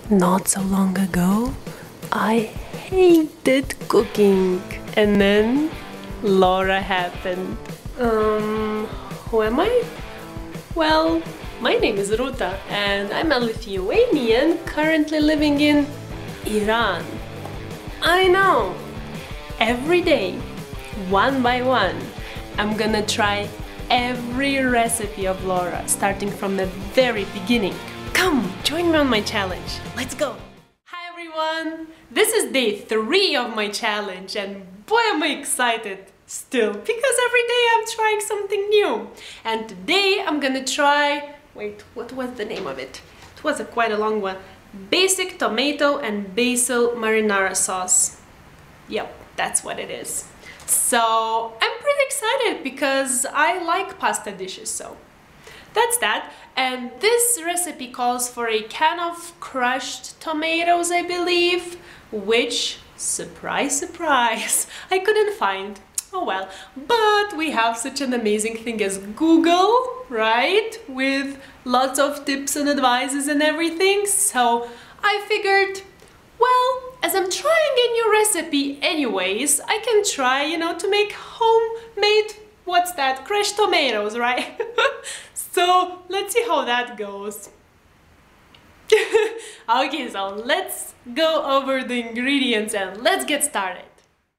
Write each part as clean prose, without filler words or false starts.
Not so long ago, I hated cooking, and then Laura happened. Who am I? Well, my name is Ruta, and I'm a Lithuanian currently living in Iran. I know! Every day, one by one, I'm gonna try every recipe of Laura, starting from the very beginning. Come, join me on my challenge. Let's go! Hi everyone! This is day 3 of my challenge, and boy am I excited still, because every day I'm trying something new. And today I'm gonna try... wait, what was the name of it? It was quite a long one. Basic tomato and basil marinara sauce. Yep, that's what it is. So I'm pretty excited because I like pasta dishes, so that's that. And this recipe calls for a can of crushed tomatoes, I believe, which, surprise, surprise, I couldn't find. Oh well, but we have such an amazing thing as Google, right? With lots of tips and advices and everything. So I figured, well, as I'm trying a new recipe anyways, I can try, to make homemade, what's that, crushed tomatoes, right? So let's see how that goes. Okay, so let's go over the ingredients and let's get started.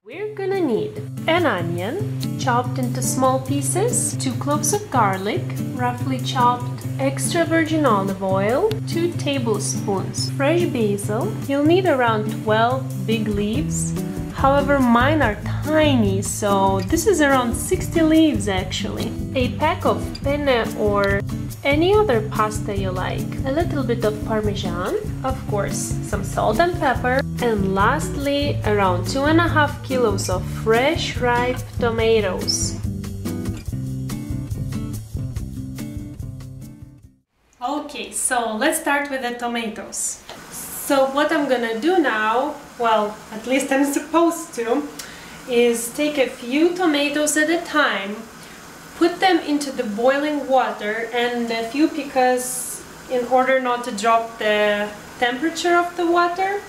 We're gonna need an onion, chopped into small pieces, 2 cloves of garlic, roughly chopped, extra virgin olive oil, 2 tablespoons fresh basil. You'll need around 12 big leaves. However, mine are tiny, so this is around 60 leaves actually. A pack of penne or any other pasta you like. A little bit of Parmesan, of course, some salt and pepper, and lastly, around 2.5 kilos of fresh ripe tomatoes. Okay, so let's start with the tomatoes. So what I'm gonna do now, well, at least I'm supposed to, is take a few tomatoes at a time, put them into the boiling water, and a few because in order not to drop the temperature of the water,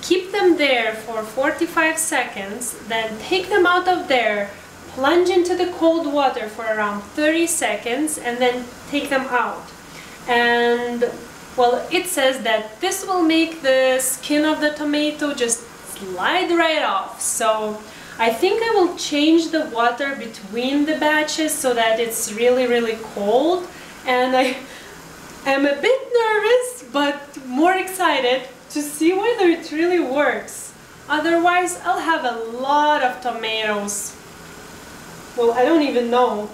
keep them there for 45 seconds, then take them out of there, plunge into the cold water for around 30 seconds, and then take them out. And well, it says that this will make the skin of the tomato just slide right off. So I think I will change the water between the batches so that it's really cold. And I am a bit nervous, but more excited to see whether it really works. Otherwise, I'll have a lot of tomatoes. Well, I don't even know.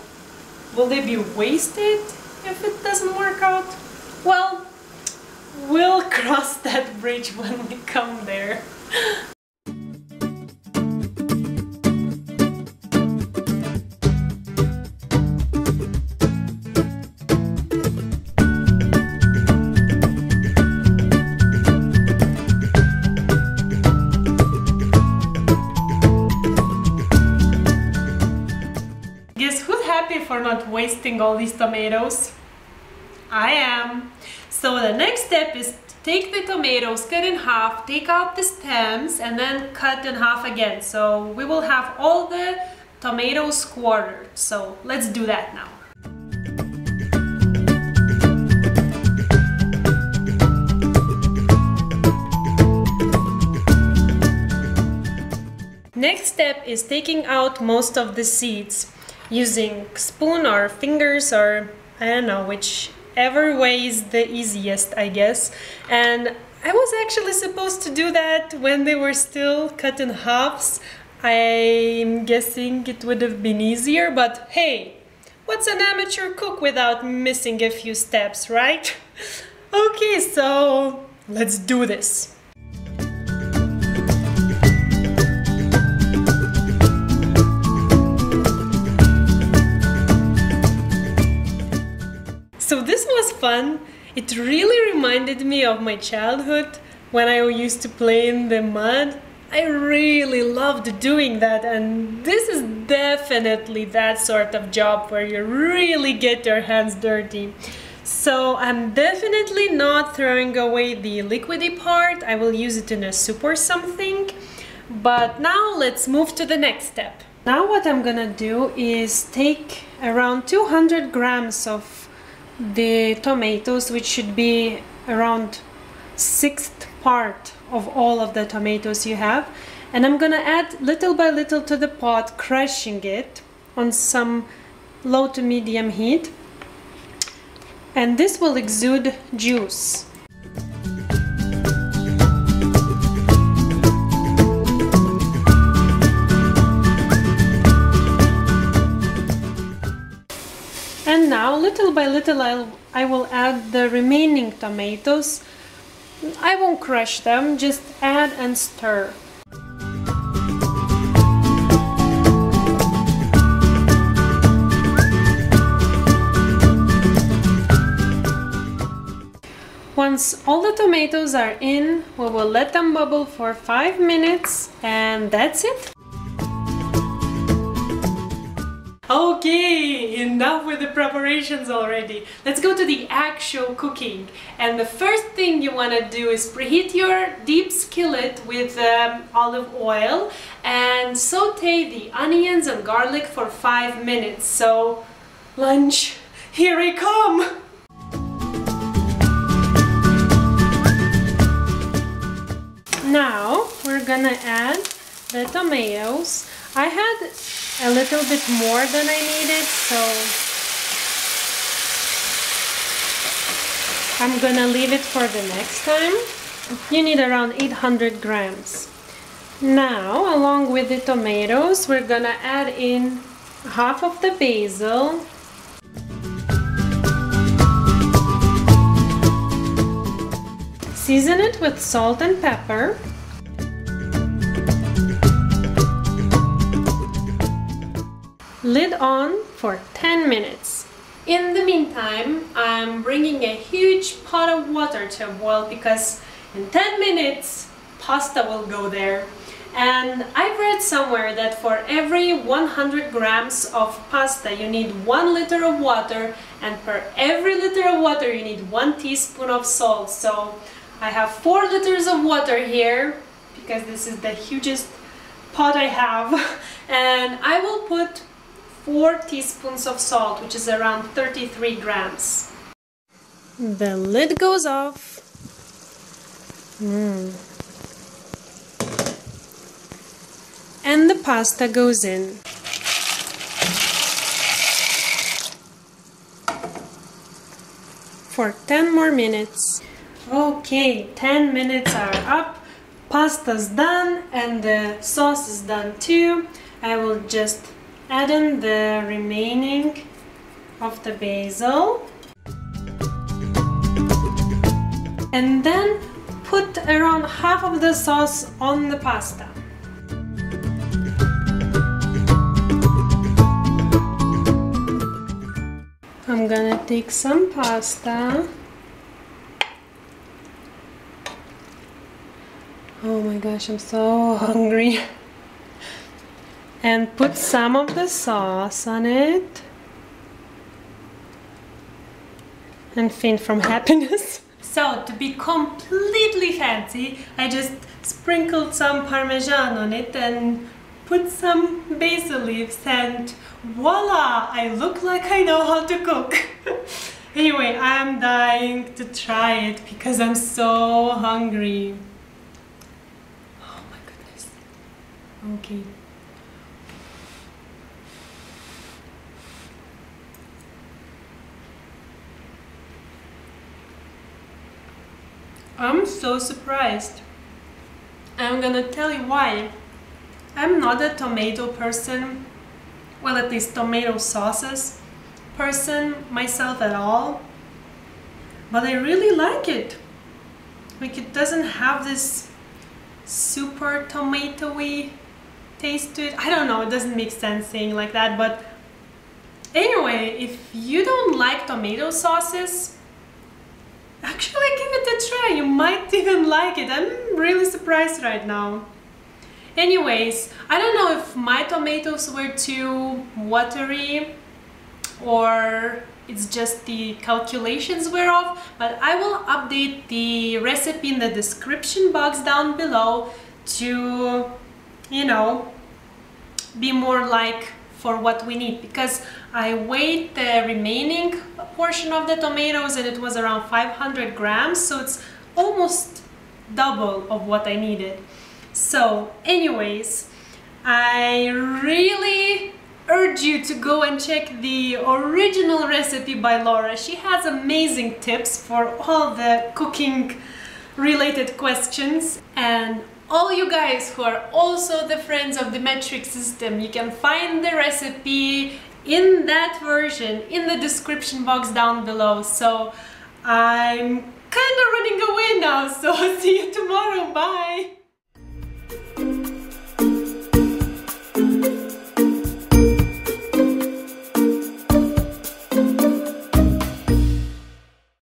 Will they be wasted if it doesn't work out? Well, we'll cross that bridge when we come there. Guess who's happy for not wasting all these tomatoes? I am. So the next step is to take the tomatoes, cut in half, take out the stems, and then cut in half again. So we will have all the tomatoes quartered. So let's do that now. Next step is taking out most of the seeds using spoon or fingers, or I don't know, whichever way is the easiest, I guess. And I was actually supposed to do that when they were still cut in halves. I'm guessing it would have been easier, but hey, what's an amateur cook without missing a few steps, right? Okay, so let's do this. So this was fun. It really reminded me of my childhood when I used to play in the mud. I really loved doing that, and this is definitely that sort of job where you really get your hands dirty. So I'm definitely not throwing away the liquidy part. I will use it in a soup or something. But now let's move to the next step. Now what I'm gonna do is take around 200 grams of the tomatoes, which should be around 1/6 part of all of the tomatoes you have, and I'm gonna add little by little to the pot, crushing it on some low to medium heat, and this will exude juice. And now, little by little, I will add the remaining tomatoes. I won't crush them, just add and stir. Once all the tomatoes are in, we will let them bubble for 5 minutes, and that's it. Okay, enough with the preparations already. Let's go to the actual cooking. And the first thing you want to do is preheat your deep skillet with olive oil and saute the onions and garlic for 5 minutes. So, lunch, here I come! Now we're gonna add the tomatoes. I had a little bit more than I needed, so I'm gonna leave it for the next time. You need around 800 grams. Now, along with the tomatoes, we're gonna add in half of the basil, season it with salt and pepper. Lid on for 10 minutes. In the meantime, I'm bringing a huge pot of water to a boil because in 10 minutes pasta will go there. And I've read somewhere that for every 100 grams of pasta you need 1 liter of water, and for every liter of water you need 1 teaspoon of salt. So I have 4 liters of water here because this is the hugest pot I have, and I will put 4 teaspoons of salt, which is around 33 grams. The lid goes off. And the pasta goes in. For 10 more minutes. Okay, 10 minutes are up. Pasta's done and the sauce is done too. I will just add in the remaining of the basil and then put around half of the sauce on the pasta. I'm gonna take some pasta. Oh my gosh, I'm so hungry. And put some of the sauce on it and faint from happiness. So, to be completely fancy, I just sprinkled some Parmesan on it and put some basil leaves, and voila! I look like I know how to cook. Anyway, I'm dying to try it because I'm so hungry. Oh my goodness. Okay. I'm so surprised. I'm gonna tell you why. I'm not a tomato person, well, at least tomato sauces person myself at all, but I really like it. Like, it doesn't have this super tomatoey taste to it. I don't know, it doesn't make sense saying like that, but anyway, if you don't like tomato sauces, actually give it a try. You might even like it. I'm really surprised right now. Anyways, I don't know if my tomatoes were too watery or it's just the calculations were off, but I will update the recipe in the description box down below to, you know, be more like for what we need, because I weighed the remaining portion of the tomatoes and it was around 500 grams, so it's almost double of what I needed. So anyways, I really urge you to go and check the original recipe by Laura. She has amazing tips for all the cooking related questions. And all you guys who are also the friends of the metric system, you can find the recipe in that version in the description box down below. So I'm kind of running away now, so see you tomorrow. Bye!